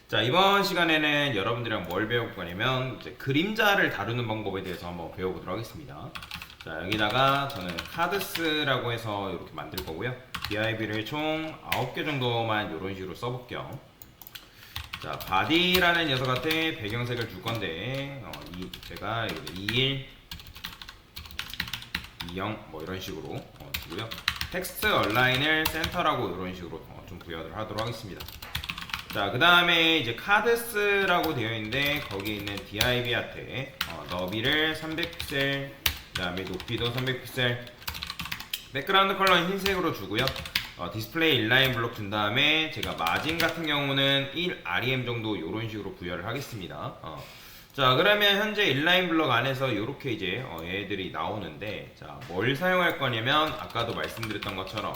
자, 이번 시간에는 여러분들이랑 뭘 배울 거냐면 이제 그림자를 다루는 방법에 대해서 한번 배워보도록 하겠습니다. 자, 여기다가 저는 카드스라고 해서 이렇게 만들 거고요. DIB를 총 9개 정도만 이런 식으로 써볼게요. 자, 바디라는 녀석한테 배경색을 줄 건데 제가 21, 20 뭐 이런 식으로 주고요. 텍스트 얼라인을 센터라고 이런 식으로 좀 부여를 하도록 하겠습니다. 자, 그 다음에 이제 카드스라고 되어 있는데 거기에 있는 DIB한테 너비를 300픽셀, 그 다음에 높이도 300픽셀, 백그라운드 컬러는 흰색으로 주고요. 디스플레이 인라인 블록 준 다음에 제가 마진 같은 경우는 1 REM 정도 이런 식으로 부여를 하겠습니다. 자, 그러면 현재 인라인 블록 안에서 이렇게 이제 얘들이 나오는데, 자, 뭘 사용할 거냐면 아까도 말씀드렸던 것처럼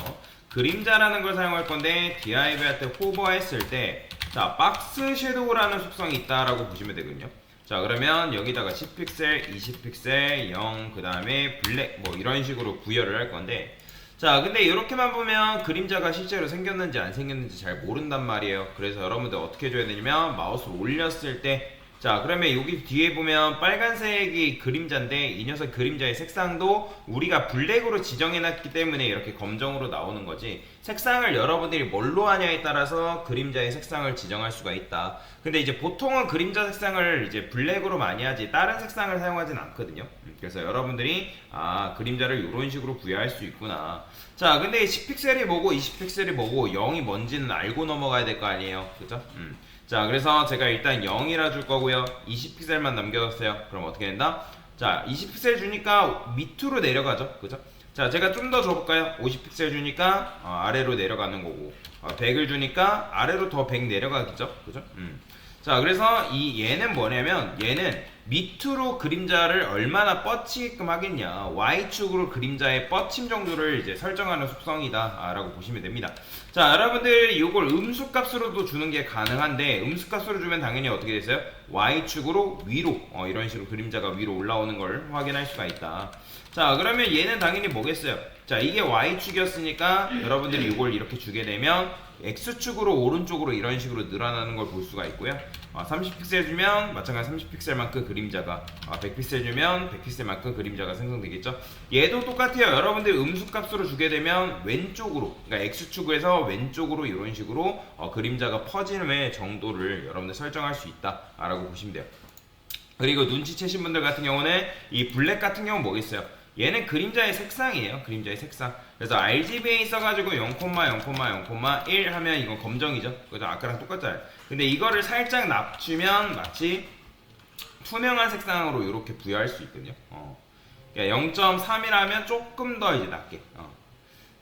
그림자라는 걸 사용할 건데 DIB한테 호버했을 때, 자, 박스 섀도우라는 속성이 있다라고 보시면 되거든요. 자, 그러면 여기다가 10픽셀, 20픽셀, 0, 그 다음에 블랙 뭐 이런 식으로 부여를 할 건데, 자, 근데 이렇게만 보면 그림자가 실제로 생겼는지 안 생겼는지 잘 모른단 말이에요. 그래서 여러분들 어떻게 해줘야 되냐면 마우스를 올렸을 때, 자, 그러면 여기 뒤에 보면 빨간색이 그림자인데 이 녀석 그림자의 색상도 우리가 블랙으로 지정해놨기 때문에 이렇게 검정으로 나오는 거지, 색상을 여러분들이 뭘로 하냐에 따라서 그림자의 색상을 지정할 수가 있다. 근데 이제 보통은 그림자 색상을 이제 블랙으로 많이 하지 다른 색상을 사용하진 않거든요. 그래서 여러분들이 그림자를 이런 식으로 부여할 수 있구나. 자, 근데 10픽셀이 뭐고 20픽셀이 뭐고 0이 뭔지는 알고 넘어가야 될 거 아니에요, 그죠? 자, 그래서 제가 일단 0이라 줄 거고요. 20픽셀만 남겨뒀어요. 그럼 어떻게 된다? 자, 20픽셀 주니까 밑으로 내려가죠, 그죠? 자, 제가 좀 더 줘볼까요? 50픽셀 주니까 아래로 내려가는 거고, 100을 주니까 아래로 더 100 내려가겠죠, 그죠? 자, 그래서 얘는 뭐냐면 얘는 밑으로 그림자를 얼마나 뻗치게끔 하겠냐, Y축으로 그림자의 뻗침 정도를 이제 설정하는 속성이다 라고 보시면 됩니다. 자, 여러분들 이걸 음수값으로도 주는 게 가능한데, 음수값으로 주면 당연히 어떻게 됐어요? Y축으로 위로 이런 식으로 그림자가 위로 올라오는 걸 확인할 수가 있다. 자, 그러면 얘는 당연히 뭐겠어요? 자, 이게 Y축이었으니까 여러분들이 이걸 이렇게 주게 되면 X축으로 오른쪽으로 이런 식으로 늘어나는 걸 볼 수가 있고요. 30픽셀 주면 마찬가지 30픽셀만큼 그림자가, 100픽셀 주면 100픽셀만큼 그림자가 생성되겠죠. 얘도 똑같아요. 여러분들 음수값으로 주게 되면 왼쪽으로, 그러니까 X축에서 왼쪽으로 이런 식으로 그림자가 퍼지는 정도를 여러분들 설정할 수 있다라고 보시면 돼요. 그리고 눈치채신 분들 같은 경우는 이 블랙 같은 경우는 뭐겠어요? 얘는 그림자의 색상이에요. 그림자의 색상. 그래서 RGB에 써가지고 0,0,0,1 하면 이건 검정이죠. 그죠? 아까랑 똑같잖아요. 근데 이거를 살짝 낮추면 마치 투명한 색상으로 이렇게 부여할 수 있거든요. 그러니까 0.3이라면 조금 더 이제 낮게.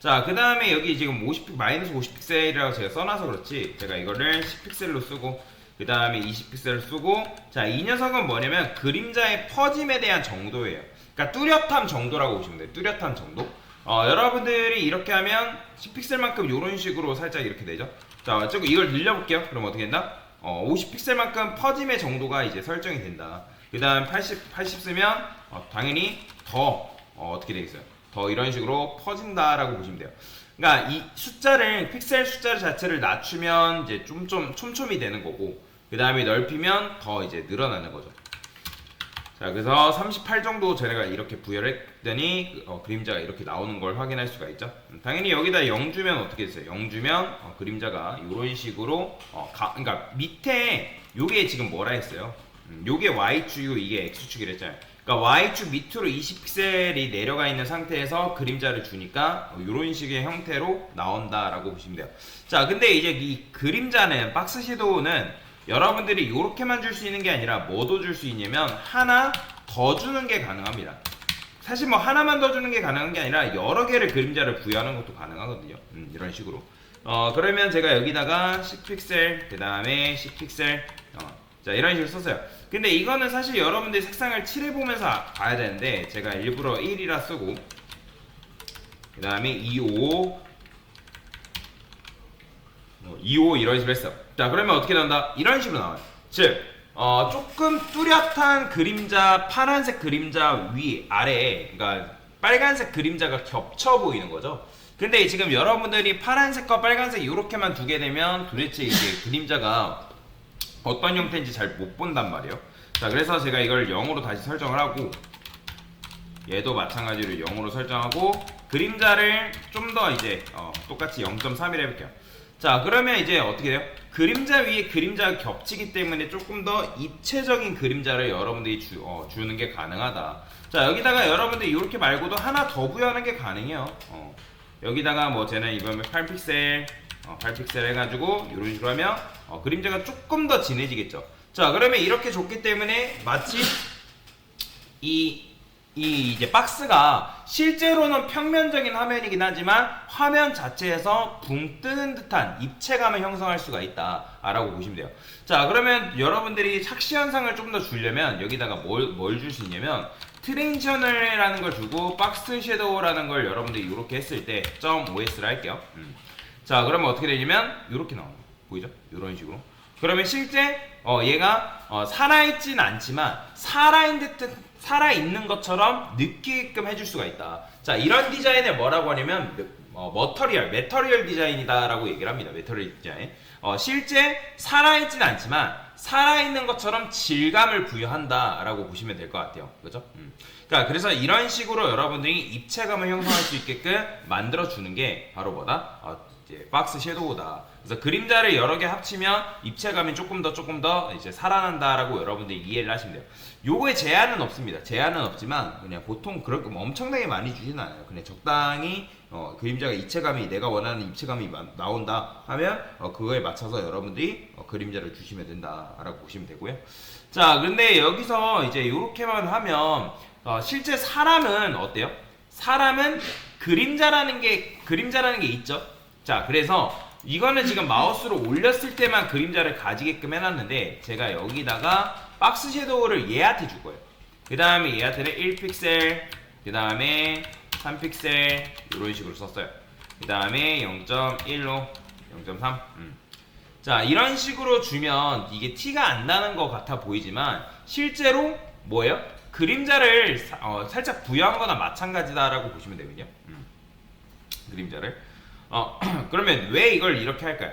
자, 그 다음에 여기 지금 마이너스 50픽셀이라고 제가 써놔서 그렇지, 제가 이거를 10픽셀로 쓰고 그 다음에 20픽셀을 쓰고, 자, 이 녀석은 뭐냐면 그림자의 퍼짐에 대한 정도예요. 그러니까 뚜렷함 정도라고 보시면 돼요. 뚜렷함 정도. 여러분들이 이렇게 하면 10픽셀만큼 이런 식으로 살짝 이렇게 되죠. 자, 이걸 늘려볼게요. 그럼 어떻게 된다? 50픽셀만큼 퍼짐의 정도가 이제 설정이 된다. 그 다음 80 쓰면 당연히 더 어떻게 되겠어요? 더 이런 식으로 퍼진다라고 보시면 돼요. 그러니까 이 숫자를, 픽셀 숫자 자체를 낮추면 이제 좀 촘촘히 되는 거고, 그 다음에 넓히면 더 이제 늘어나는 거죠. 자, 그래서 38 정도 제가 이렇게 부여를 했더니 그림자가 이렇게 나오는 걸 확인할 수가 있죠. 당연히 여기다 0 주면 어떻게 됐어요? 0 주면 그림자가 이런 식으로 그러니까 밑에 요게 지금 뭐라 했어요? 요게 Y축이고 이게 X축이라 했잖아요. 그러니까 Y축 밑으로 20픽셀이 내려가 있는 상태에서 그림자를 주니까 이런 식의 형태로 나온다라고 보시면 돼요. 자, 근데 이제 이 그림자는, 박스 섀도우는 여러분들이 이렇게만 줄 수 있는 게 아니라 뭐도 줄 수 있냐면 하나 더 주는 게 가능합니다. 사실 뭐 하나만 더 주는 게 가능한 게 아니라 여러 개를 그림자를 부여하는 것도 가능하거든요. 이런 식으로. 그러면 제가 여기다가 10픽셀, 그 다음에 10픽셀, 자, 이런 식으로 썼어요. 근데 이거는 사실 여러분들이 색상을 칠해보면서 봐야 되는데, 제가 일부러 1이라 쓰고 그 다음에 25 이런 식으로 했어. 자, 그러면 어떻게 나온다? 이런 식으로 나와요. 즉 조금 뚜렷한 그림자, 파란색 그림자 위 아래에, 그러니까 빨간색 그림자가 겹쳐 보이는 거죠. 근데 지금 여러분들이 파란색과 빨간색 이렇게만 두게 되면 도대체 이게 그림자가 어떤 형태인지 잘 못 본단 말이에요. 자, 그래서 제가 이걸 0으로 다시 설정을 하고, 얘도 마찬가지로 0으로 설정하고, 그림자를 좀 더 이제 똑같이 0.3이라 해볼게요. 자, 그러면 이제 어떻게 돼요? 그림자 위에 그림자가 겹치기 때문에 조금 더 입체적인 그림자를 여러분들이 주는 게 가능하다. 자, 여기다가 여러분들이 이렇게 말고도 하나 더 부여하는 게 가능해요. 여기다가 뭐 쟤는 이번에 8픽셀 8픽셀 해가지고 이런 식으로 하면 그림자가 조금 더 진해지겠죠. 자, 그러면 이렇게 줬기 때문에 마치 이 이제 박스가 실제로는 평면적인 화면이긴 하지만 화면 자체에서 붕 뜨는 듯한 입체감을 형성할 수가 있다라고 보시면 돼요. 자, 그러면 여러분들이 착시 현상을 좀 더 주려면 여기다가 뭘 줄 수 있냐면 트랜지션을라는 걸 주고 박스 섀도우라는 걸 여러분들이 이렇게 했을 때 .os를 할게요. 자, 그러면 어떻게 되냐면 이렇게 나와요. 보이죠? 이런 식으로. 그러면 실제 얘가 살아있진 않지만 살아있는 것처럼 느끼게끔 해줄 수가 있다. 자, 이런 디자인을 뭐라고 하냐면 메터리얼 디자인이다라고 얘기를 합니다. 메터리얼 디자인. 실제 살아있진 않지만 살아있는 것처럼 질감을 부여한다라고 보시면 될 것 같아요. 그죠? 그러니까 그래서 이런 식으로 여러분들이 입체감을 형성할 수 있게끔 만들어주는 게 바로 뭐다? 이제 박스 섀도우다. 그래서 그림자를 여러 개 합치면 입체감이 조금 더 이제 살아난다라고 여러분들이 이해를 하시면 돼요. 요거에 제한은 없습니다. 제한은 없지만 그냥 보통 그렇게 뭐 엄청나게 많이 주지는 않아요. 그냥 적당히 그림자가 입체감이 내가 원하는 입체감이 나온다 하면 그거에 맞춰서 여러분들이 그림자를 주시면 된다라고 보시면 되고요. 자, 근데 여기서 이제 요렇게만 하면 실제 사람은 어때요? 사람은 그림자라는 게 있죠. 자, 그래서 이거는 지금 마우스로 올렸을 때만 그림자를 가지게끔 해놨는데 제가 여기다가 박스 섀도우를 얘한테 줄 거예요. 그 다음에 얘한테는 1픽셀, 그 다음에 3픽셀 이런 식으로 썼어요. 그 다음에 0.1로 0.3. 자, 이런 식으로 주면 이게 티가 안 나는 것 같아 보이지만 실제로 뭐예요? 그림자를 살짝 부여한 거나 마찬가지다라고 보시면 되거든요. 그림자를. 그러면 왜 이걸 이렇게 할까요?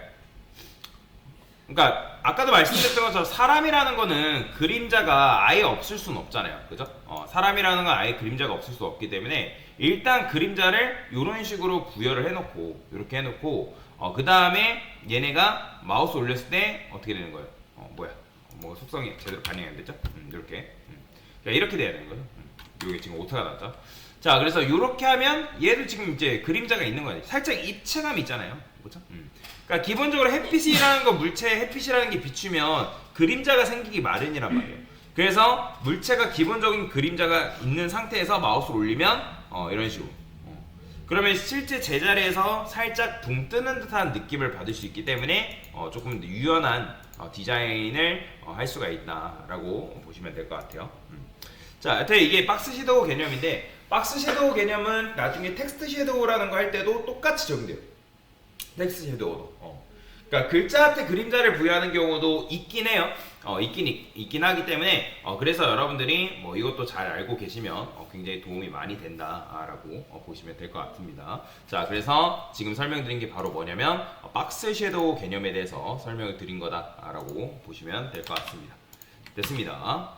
그러니까 아까도 말씀드렸던 것처럼 사람이라는 거는 그림자가 아예 없을 수는 없잖아요. 그죠? 사람이라는 건 아예 그림자가 없을 수 없기 때문에 일단 그림자를 이런 식으로 부여를 해놓고 이렇게 해놓고 그 다음에 얘네가 마우스 올렸을 때 어떻게 되는 거예요? 뭐 속성이 제대로 반영이 안 됐죠? 이렇게 그러니까 이렇게 돼야 되는 거죠. 이게 지금 오타가 났죠? 자, 그래서 이렇게 하면 얘도 지금 이제 그림자가 있는 거예요. 살짝 입체감이 있잖아요. 그렇죠? 그러니까 기본적으로 햇빛이라는 거, 물체에 햇빛이라는 게 비추면 그림자가 생기기 마련이란 말이에요. 그래서 물체가 기본적인 그림자가 있는 상태에서 마우스를 올리면 이런 식으로. 그러면 실제 제자리에서 살짝 붕 뜨는 듯한 느낌을 받을 수 있기 때문에 조금 더 유연한 디자인을 할 수가 있다라고 보시면 될 것 같아요. 자, 하여튼 이게 박스 섀도우 개념인데 박스 섀도우 개념은 나중에 텍스트 섀도우라는 거 할 때도 똑같이 적용돼요. 텍스트 섀도우도. 그러니까 글자한테 그림자를 부여하는 경우도 있긴 해요. 있긴 하기 때문에 그래서 여러분들이 뭐 이것도 잘 알고 계시면 굉장히 도움이 많이 된다라고 보시면 될 것 같습니다. 자, 그래서 지금 설명드린 게 바로 뭐냐면 박스 섀도우 개념에 대해서 설명을 드린 거다라고 보시면 될 것 같습니다. 됐습니다.